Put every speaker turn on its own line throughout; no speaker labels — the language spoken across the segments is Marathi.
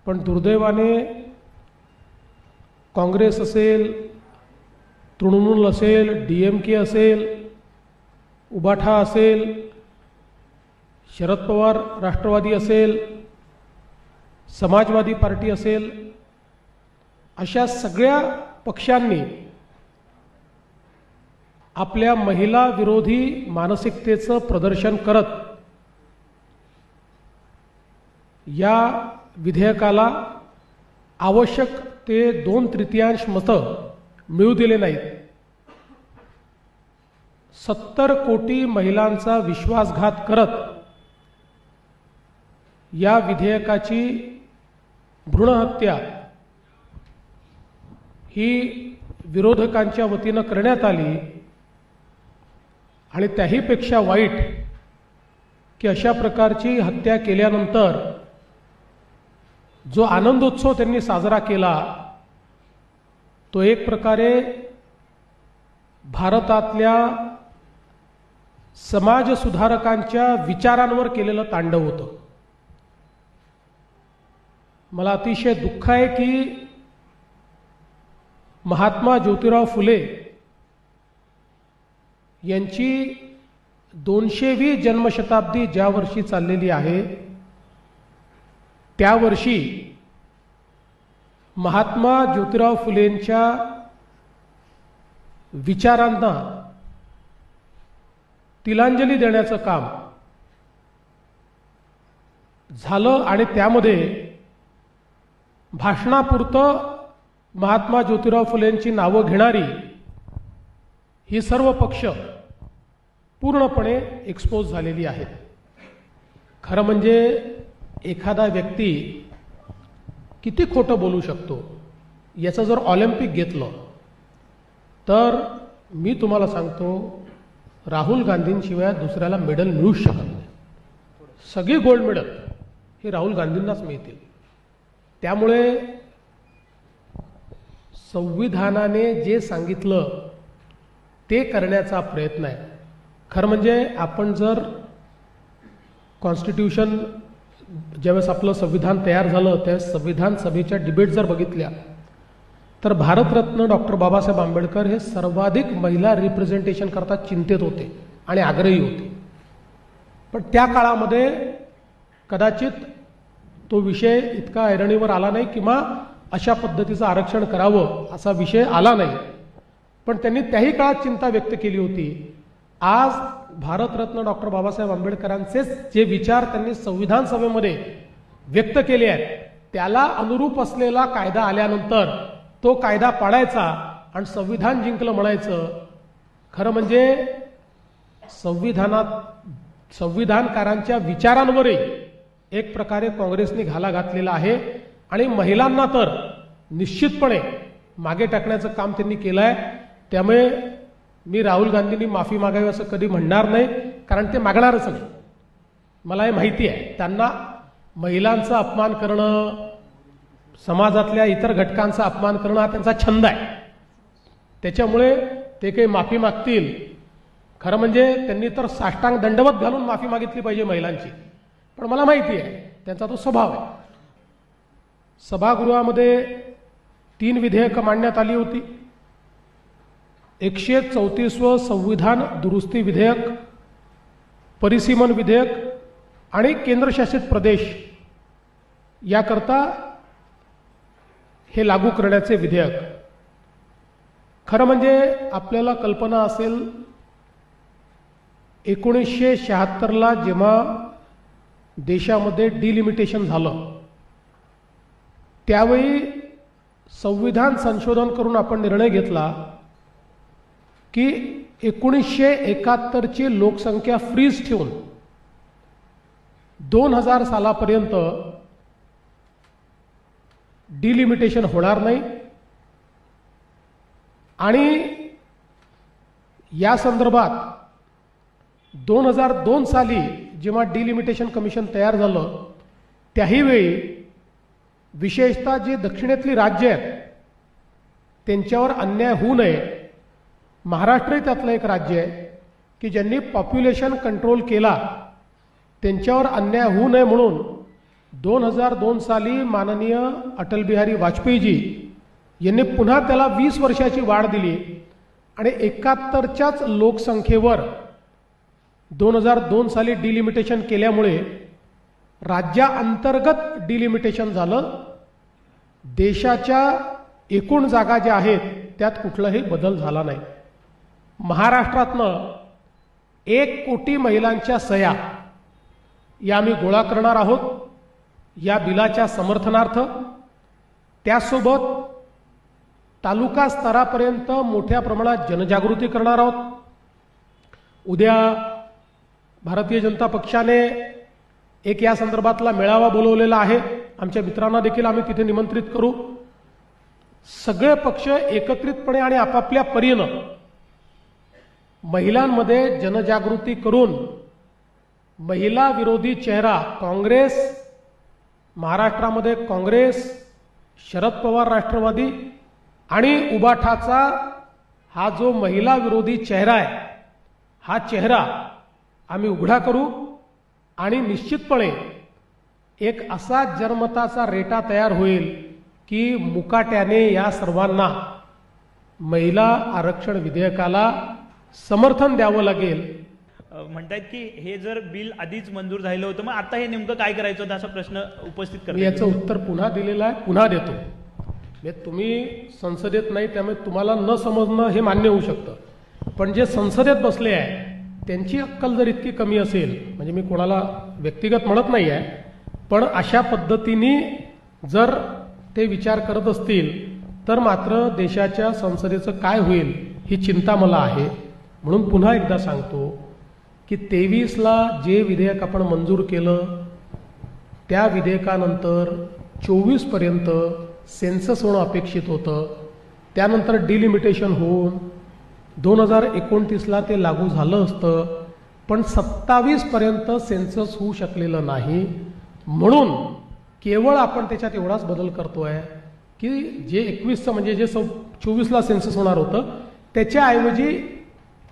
पण दुर्दैवाने काँग्रेस असेल, तृणमूल असेल, DMK असेल, उबाठा असेल, शरद पवार राष्ट्रवादी असेल, समाजवादी पार्टी असेल, अशा सगळ्या पक्षांनी आपल्या महिला विरोधी मानसिकतेचं प्रदर्शन करत या विधेयकाला आवश्यक ते 2/3 मतं मिळू दिले नाहीत. 70 कोटी महिलांचा विश्वासघात करत या विधेयकाची भ्रूणहत्या ही विरोधकांच्या वतीनं करण्यात आली. आणि त्याहीपेक्षा वाईट की अशा प्रकारची हत्या केल्यानंतर जो आनंदोत्सव त्यांनी साजरा केला तो एक प्रकारे भारतातल्या समाजसुधारकांच्या विचारांवर केलेलं तांडव होतं. मला अतिशय दुःख आहे की महात्मा ज्योतिराव फुले यांची 200वी जन्मशताब्दी ज्या वर्षी चाललेली आहे त्या वर्षी महात्मा ज्योतिराव फुलेंच्या विचारांना तिलांजली देण्याचं काम झालं. आणि त्यामध्ये भाषणापुरतं महात्मा ज्योतिराव फुलेंची नावं घेणारी ही सर्व पक्ष पूर्णपणे एक्सपोज झालेली आहेत. खरं म्हणजे एखादा व्यक्ती किती खोटं बोलू शकतो याचं जर ऑलिम्पिक घेतलं तर मी तुम्हाला सांगतो राहुल गांधींशिवाय दुसऱ्याला मेडल मिळूच शकत नाही. सगळी गोल्ड मेडल हे राहुल गांधींनाच मिळतील. त्यामुळे संविधानाने जे सांगितलं ते करण्याचा प्रयत्न आहे. खरं म्हणजे आपण जर कॉन्स्टिट्यूशन ज्यावेळेस आपलं संविधान तयार झालं त्यावेळेस संविधान सभेच्या डिबेट जर बघितल्या तर भारतरत्न डॉक्टर बाबासाहेब आंबेडकर हे सर्वाधिक महिला रिप्रेझेंटेशन करता चिंतेत होते आणि आग्रही होते. पण त्या काळामध्ये कदाचित तो विषय इतका ऐरणीवर आला नाही किंवा अशा पद्धतीचं आरक्षण करावं असा विषय आला नाही. पण त्यांनी त्याही काळात चिंता व्यक्त केली होती. आज भारतरत्न डॉक्टर बाबासाहेब आंबेडकरांचेच जे विचार त्यांनी संविधान सभेमध्ये व्यक्त केले आहेत त्याला अनुरूप असलेला कायदा आल्यानंतर तो कायदा पाडायचा आणि संविधान जिंकलं म्हणायचं. खरं म्हणजे संविधानकारांच्या विचारांवरही एक प्रकारे काँग्रेसने घाला घातलेला आहे. आणि महिलांना तर निश्चितपणे मागे टाकण्याचं काम त्यांनी केलं आहे. त्यामुळे मी राहुल गांधींनी माफी मागावी असं कधी म्हणणार नाही, कारण ते मागणारच नाही. मला हे माहिती आहे त्यांना महिलांचा अपमान करणं, समाजातल्या इतर घटकांचा अपमान करणं हा त्यांचा छंद आहे. त्याच्यामुळे ते काही माफी मागतील. खरं म्हणजे त्यांनी तर साष्टांग दंडवत घालून माफी मागितली पाहिजे महिलांची. पण मला माहिती आहे त्यांचा तो स्वभाव आहे. सभागृहामध्ये 3 विधेयकं मांडण्यात आली होती. 134वं संविधान दुरुस्ती विधेयक, परिसीमन विधेयक आणि केंद्रशासित प्रदेश याकरता हे लागू करण्याचे विधेयक. खरं म्हणजे आपल्याला कल्पना असेल 1976ला जेव्हा देशामध्ये डिलिमिटेशन झालं त्यावेळी संविधान संशोधन करून आपण निर्णय घेतला की 1971ची लोकसंख्या फ्रीज ठेवून 2000 सालापर्यंत डिलिमिटेशन होणार नाही. आणि या संदर्भात 2002 साली जेव्हा डिलिमिटेशन कमिशन तयार झालं त्याही वेळी विशेषतः जे दक्षिणेतली राज्य आहेत त्यांच्यावर अन्याय होऊ नये. महाराष्ट्र त्यातलं एक राज्य आहे की ज्यांनी पॉप्युलेशन कंट्रोल केला, त्यांच्यावर अन्याय होऊ नये म्हणून 2002 साली माननीय अटल बिहारी वाजपेयीजी यांनी पुन्हा त्याला 20 वर्षाची वाढ दिली आणि 71च्याच लोकसंख्येवर 2002 साली डिलिमिटेशन केल्यामुळे राज्याअंतर्गत डिलिमिटेशन झालं. देशाच्या एकूण जागा ज्या आहेत त्यात कुठलाही बदल झाला नाही. महाराष्ट्रातनं 1 कोटी महिलांच्या सह्या या आम्ही गोळा करणार आहोत या बिलाच्या समर्थनार्थ. त्यासोबत तालुका स्तरापर्यंत मोठ्या प्रमाणात जनजागृती करणार आहोत. उद्या भारतीय जनता पक्षाने एक या संदर्भातला मेळावा बोलवलेला आहे. आमच्या मित्रांना देखील आम्ही तिथे निमंत्रित करू. सगळे पक्ष एकत्रितपणे आणि आपापल्या परीनं महिलांमध्ये जनजागृती करून महिला विरोधी चेहरा काँग्रेस, महाराष्ट्रामध्ये काँग्रेस, शरद पवार राष्ट्रवादी आणि उबाठाचा हा जो महिला विरोधी चेहरा आहे हा चेहरा आम्ही उघडा करू आणि निश्चितपणे एक असा जनमताचा रेटा तयार होईल की मुकाट्याने या सर्वांना महिला आरक्षण विधेयकाला समर्थन द्यावं लागेल.
म्हणतात की हे जर बिल आधीच मंजूर झालं होतं मग आता हे नेमकं काय करायचं होतं असा प्रश्न उपस्थित करतो.
मी याचं उत्तर पुन्हा दिलेलं आहे, पुन्हा देतो. तुम्ही संसदेत नाही त्यामुळे तुम्हाला न समजणं हे मान्य होऊ शकतं. पण जे संसदेत बसले आहे त्यांची अक्कल जर इतकी कमी असेल, म्हणजे मी कोणाला व्यक्तिगत म्हणत नाही आहे, पण अशा पद्धतीने जर ते विचार करत असतील तर मात्र देशाच्या संसदेचं काय होईल ही चिंता मला आहे. म्हणून पुन्हा एकदा सांगतो की 23ला जे विधेयक आपण मंजूर केलं त्या विधेयकानंतर 24पर्यंत सेन्सस होणं अपेक्षित होतं. त्यानंतर डिलिमिटेशन होऊन 2029ला ते लागू झालं असतं, पण 27पर्यंत सेन्सस होऊ शकलेलं नाही. म्हणून केवळ आपण त्याच्यात एवढाच बदल करतोय की जे 21चं म्हणजे जे 24ला सेन्सस होणार होतं त्याच्याऐवजी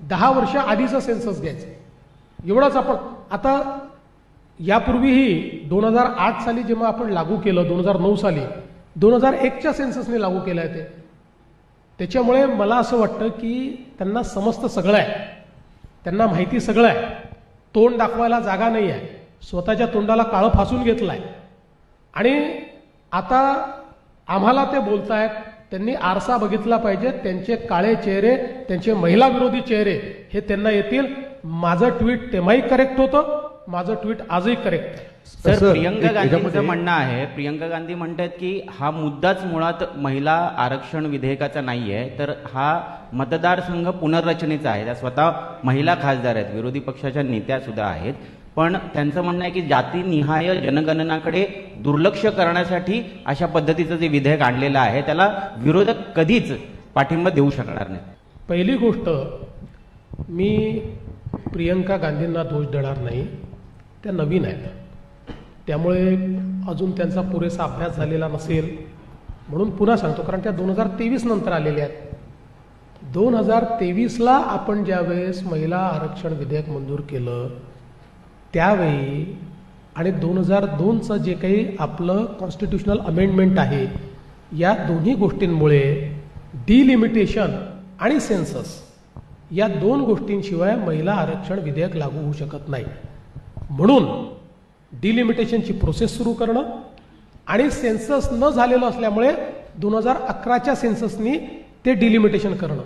10 वर्ष आधीचं सेन्सस घ्यायचं. एवढाच आपण आता यापूर्वीही 2008 साली जेव्हा आपण लागू केलं, 2009 साली 2001च्या सेन्ससने लागू केलं आहे ते. त्याच्यामुळे मला असं वाटतं की त्यांना समजतं सगळं आहे, त्यांना माहिती सगळं आहे, तोंड दाखवायला जागा नाही आहे, स्वतःच्या तोंडाला काळं फासून घेतलं आहे. आणि आता आम्हाला ते बोलतायत, त्यांनी आरसा बघितला पाहिजे. त्यांचे काळे चेहरे, त्यांचे महिला विरोधी चेहरे हे त्यांना येतील. माझं ट्विट तेव्हाही करेक्ट होतं, माझं ट्विट आजही करेक्ट आहे.
सर, प्रियंका गांधींचं म्हणणं आहे, प्रियंका गांधी म्हणतात की हा मुद्दाच मुळात महिला आरक्षण विधेयकाचा नाहीये, तर हा मतदारसंघ पुनर्रचनेचा आहे. त्या स्वतः महिला खासदार आहेत, विरोधी पक्षाच्या नेत्या सुद्धा आहेत. पण त्यांचं म्हणणं आहे की जातीनिहाय जनगणनाकडे दुर्लक्ष करण्यासाठी अशा पद्धतीचं जे विधेयक आणलेलं आहे त्याला विरोधक कधीच पाठिंबा देऊ शकणार नाही.
पहिली गोष्ट, मी प्रियंका गांधींना दोष देणार नाही, त्या नवीन आहेत, त्यामुळे अजून त्यांचा पुरेसा अभ्यास झालेला नसेल. म्हणून पुन्हा सांगतो, कारण त्या 2023 नंतर आलेल्या आहेत. 2023ला आपण ज्यावेळेस महिला आरक्षण विधेयक मंजूर केलं त्यावेळी आणि 2002चं जे काही आपलं कॉन्स्टिट्युशनल अमेंडमेंट आहे या दोन्ही गोष्टींमुळे डिलिमिटेशन आणि सेन्सस या 2 गोष्टींशिवाय महिला आरक्षण विधेयक लागू होऊ शकत नाही. म्हणून डिलिमिटेशनची प्रोसेस सुरू करणं आणि सेन्सस न झालेलं असल्यामुळे 2011च्या सेन्ससनी ते डिलिमिटेशन करणं,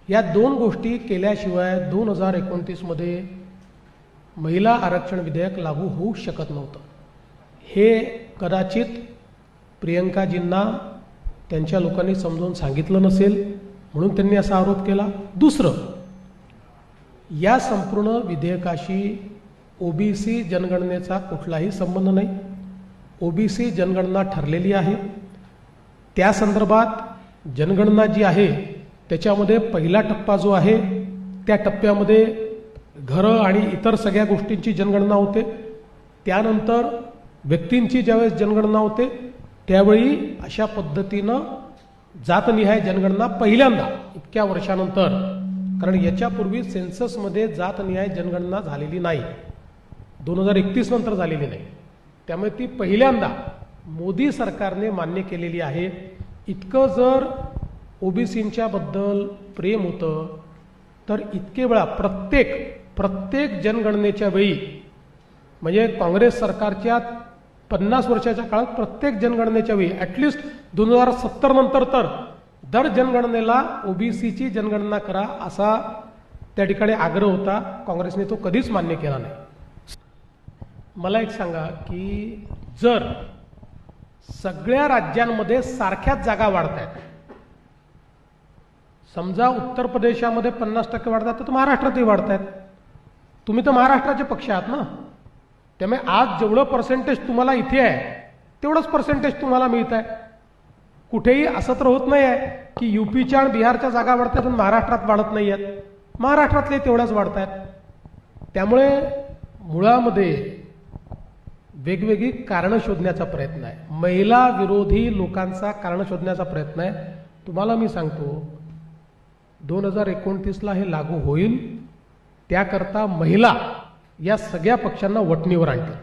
या 2 गोष्टी केल्याशिवाय 2029मध्ये महिला आरक्षण विधेयक लागू होऊ शकत नव्हतं. हे कदाचित प्रियंकाजींना त्यांच्या लोकांनी समजावून सांगितलं नसेल म्हणून त्यांनी असा आरोप केला. दुसरं, या संपूर्ण विधेयकाशी ओबीसी जनगणनेचा कुठलाही संबंध नाही. ओबीसी जनगणना ठरलेली आहे. त्या संदर्भात जनगणना जी आहे त्याच्यामध्ये पहिला टप्पा जो आहे त्या टप्प्यामध्ये घरं आणि इतर सगळ्या गोष्टींची जनगणना होते. त्यानंतर व्यक्तींची ज्यावेळेस जनगणना होते त्यावेळी अशा पद्धतीनं जातनिहाय जनगणना पहिल्यांदा इतक्या वर्षानंतर, कारण याच्यापूर्वी सेन्ससमध्ये जातनिहाय जनगणना झालेली नाही, 2031 नंतर झालेली नाही. त्यामुळे ती पहिल्यांदा मोदी सरकारने मान्य केलेली आहे. इतकं जर ओबीसींच्या बद्दल प्रेम होतं तर इतके वेळा प्रत्येक जनगणनेच्या वेळी, म्हणजे काँग्रेस सरकारच्या 50 वर्षाच्या काळात प्रत्येक जनगणनेच्या वेळी ॲटलिस्ट 2070 नंतर तर दर जनगणनेला ओबीसीची जनगणना करा असा त्या ठिकाणी आग्रह होता. काँग्रेसने तो कधीच मान्य केला नाही. मला एक सांगा की जर सगळ्या राज्यांमध्ये सारख्याच जागा वाढत आहेत, समजा उत्तर प्रदेशामध्ये 50% वाढतात तर महाराष्ट्रातही वाढत आहेत. तुम्ही तर महाराष्ट्राचे पक्ष आहात ना, त्यामुळे आज जेवढं पर्सेंटेज तुम्हाला इथे आहे तेवढंच पर्सेंटेज तुम्हाला मिळत आहे. कुठेही असं तर होत नाही आहे की यूपीच्या आणि बिहारच्या जागा वाढतात आणि महाराष्ट्रात वाढत नाही आहेत. महाराष्ट्रातले तेवढ्याच वाढत आहेत. त्यामुळे मुळामध्ये वेगवेगळी कारणं शोधण्याचा प्रयत्न आहे. महिला विरोधी लोकांचा कारण शोधण्याचा प्रयत्न आहे. तुम्हाला मी सांगतो 2029ला हे लागू होईल. त्याकरता महिला या सगळ्या पक्षांना वटणीवर आणतील.